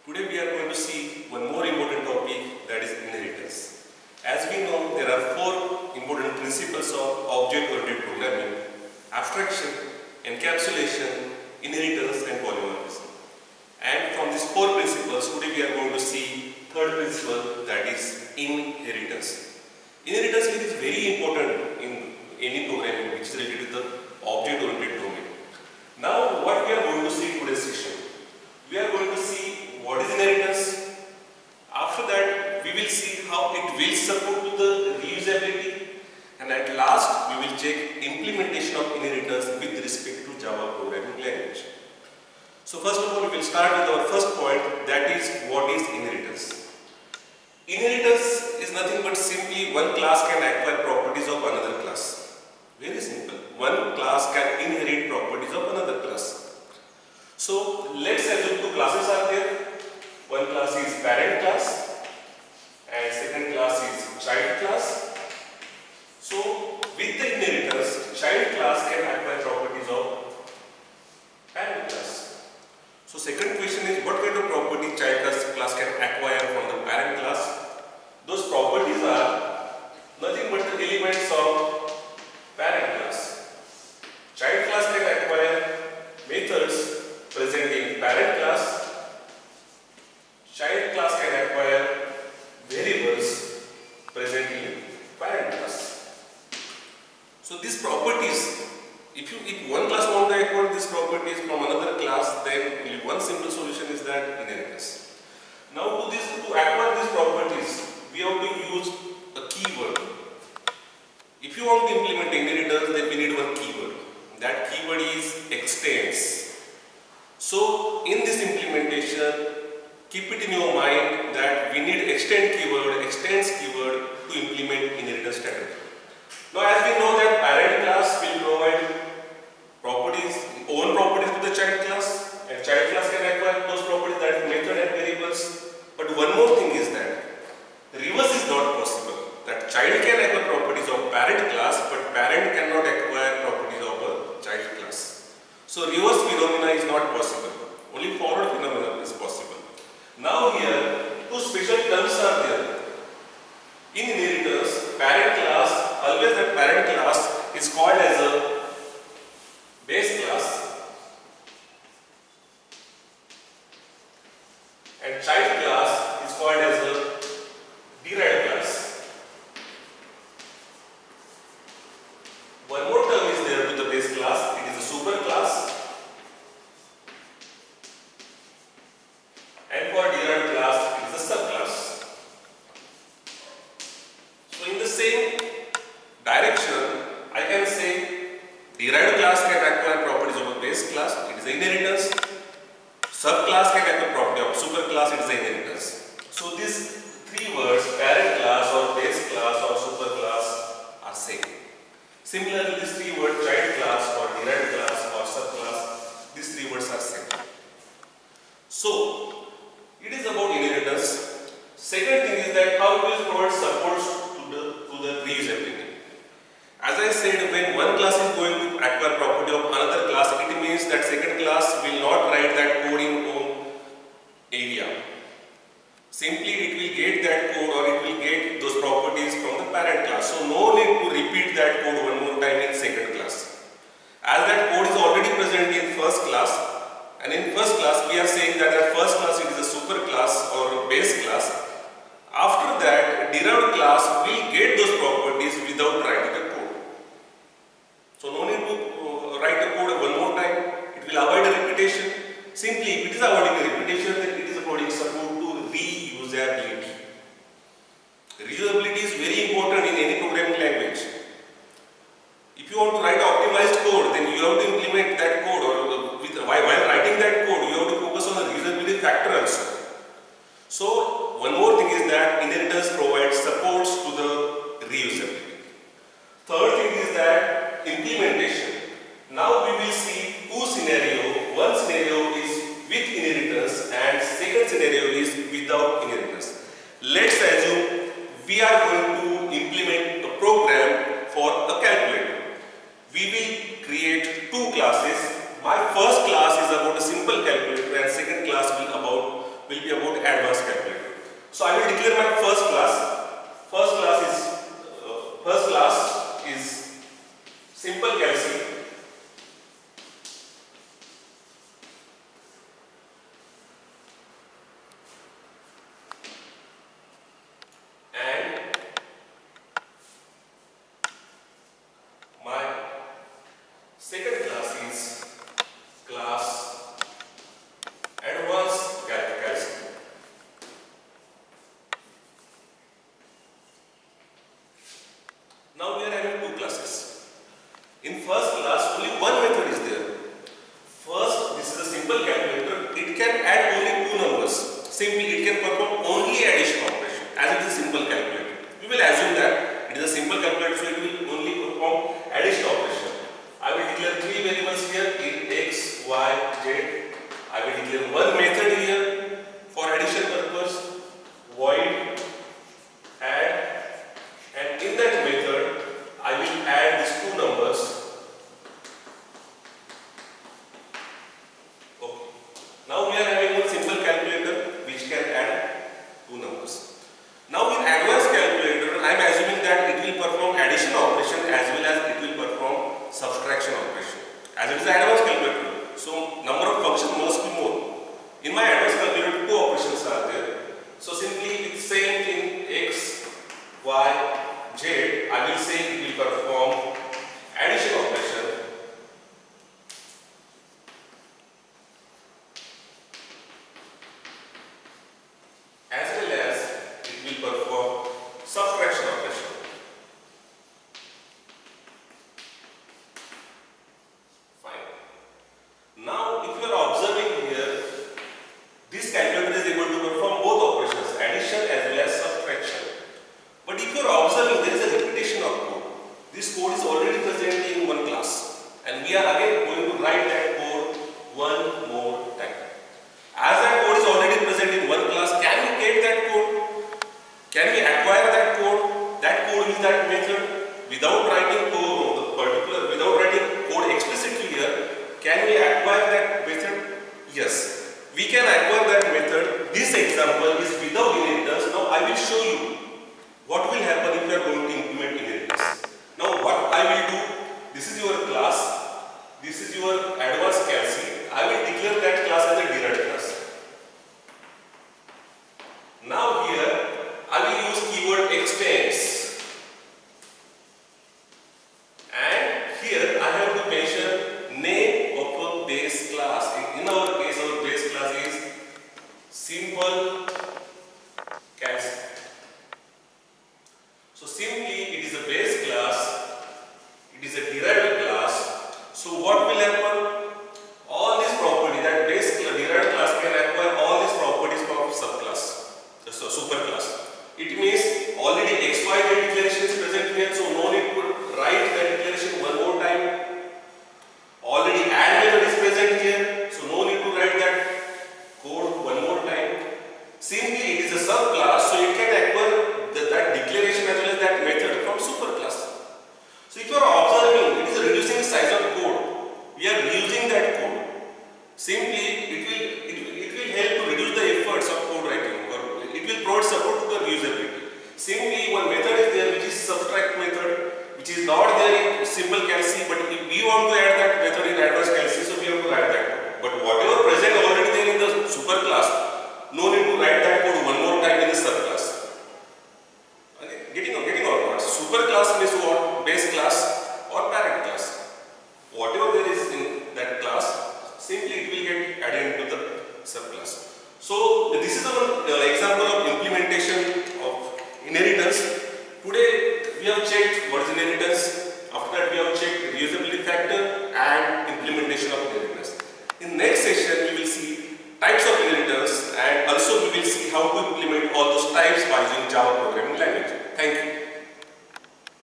Today we are going to see one more important topic, that is inheritance. As we know, there are four important principles of object-oriented programming: abstraction, encapsulation, inheritance and polymorphism. And from these four principles, today we are going to see third principle, that is inheritance. Inheritance is very important in any programming which is related to the object-oriented domain. Now what we are going to see in today's session, we are going to see what is inheritance. After that we will see how it will support to the reusability, and at last we will check implementation of inheritance with respect to Java programming language. So first of all, we will start with our first point, that is what is inheritance. Inheritance is nothing but simply one class can acquire properties of another class. Very simple. One class can inherit properties of another class. So let's assume two classes are there. One class is parent class and second class is child class. So with the inheritance, child class can acquire properties of parent class. So second question is, what kind of property child class can acquire from the parent class? Those properties are nothing but the elements of parent class. Child class can acquire methods present in parent class. Child class can acquire variables present in parent class. So these properties, if one class wants to acquire these properties from another class, then only one simple solution is that inheritance. Now to acquire these properties, we have to use a keyword. If you want to implement inheritance, then we need one keyword. That keyword is extends. So in this implementation, keep it in your mind that we need extends keyword to implement inheritance strategy. Now as we know that parent class will provide own properties to the child class, and child class can acquire those properties, that is method and variables. But one more thing is that reverse is not possible. That child can acquire properties of parent class, but parent cannot acquire properties of a child class. So reverse phenomena is not possible. Only forward phenomena is possible. Now here two special terms are there. In inheritance, parent class, always that parent class is called as a base class, and child class is called as a derived class. One more term is there to the base class, it is a super class. And for derived class, it is a subclass. So in the same direction, I can say derived class can acquire properties of a base class, it is a inheritance. Subclass can acquire property of superclass, it is a inheritance. So these three words, parent class or base class or superclass, are same. Similarly, these three words, child class or derived class or subclass, these three words are same. So it is about inheritance. Second thing is that how it will provide supports to the reusability. As I said, when one class is going to acquire property of another class, it means that second class will not write that code in own area. Simply it will get that code or it will get those properties from the parent class. So no need to repeat that code one more time in second class. As that code is already present in first class, and in first class we are saying that at first class it is a super class or base class. After that, derived class will get those properties without writing the code. So no need to write the code one more time. It will avoid a repetition. Simply, if it is avoiding a repetition, then it is avoiding support to reusability. Reusability is very important in any programming language. If you want to write optimized code, then you have to implement that code, or while writing that code, you have to focus on the reusability factor also. So one more thing is that inheritance provides supports to the reusability. Third thing is that implementation. Now we will see two scenarios. One scenario is with inheritance and second scenario is without inheritance. Let's assume we are going to implement a program for a calculator. We will classes. My first class is about a simple calculator and second class will about will be about advanced calculator. So I will declare my first class. First class is simple calci. Second class is class advanced calci. Now we are having two classes. In first class only one method is there. First, this is a simple calculator. It can add only two numbers. Simply it can perform only addition operation as it is a simple calculator. We will assume that it is a simple calculator, so it will only perform addition operation. I will declare three variables here in x, y, z. I will declare one method here for addition purpose, void add, and in that method I will add these two numbers. Okay. Now we are having one simple calculator which can add two numbers. Now in advanced calculator I am assuming that it will perform addition operation as well as it will perform subtraction operation. As it is an advanced calculator, so number of functions must be more. In my advanced calculator, two operations are there. So simply with same thing x, y, z, I will say it will perform addition operation as well as it will perform subtraction operation. Now, if you are observing here, this calculator is able to perform both operations, addition as well as subtraction. But if you are observing, there is a repetition of code. This code is already present in one class, and we are again going to write that code one more time. As that code is already present in one class, can we get that code? Can we acquire that code? That code is that method without writing code, without writing code explicitly here. Can we acquire that method? Yes, we can acquire that method. This example is without inheritance. Now I will show you what will happen if you are going to implement inheritance. Now what I will do, this is your class, this is your advanced calci. I will declare that class as a derived class. Now here I will use keyword extends. And here I have to mention name of a base class. In our case, our base class is simple calci. So simply it is a base class, it is a derived class. So what will happen? All these properties, that base derived class can acquire all these properties from subclass, so superclass. It means already XYZ declaration is present here, so no need to write that declaration one more time. Already add method is present here, so no need to write that code one more time. Simply it is a subclass, so it can acquire that declaration as well as that method from superclass. So if you are observing, it is reducing the size of code. We are reusing that code. Simply it will help to reduce the efforts of code writing, or it will provide support to the reusability. Simply one method is there which is subtract method, which is not there in simple calci, but if we want to add that method in advanced calci, so we have to write that code. But whatever present already there in the superclass, no need to write that code one more time in the subclass. Okay, getting or not? Superclass means what? Base class or parent class. Whatever there is in that class, simply it will get added into the subclass. So this is our example of implementation of inheritance. Today we have checked what is inheritance. After that we have checked reusability factor and implementation of inheritance. In next session we will see types of inheritance, and also we will see how to implement all those types by using Java programming language. Thank you.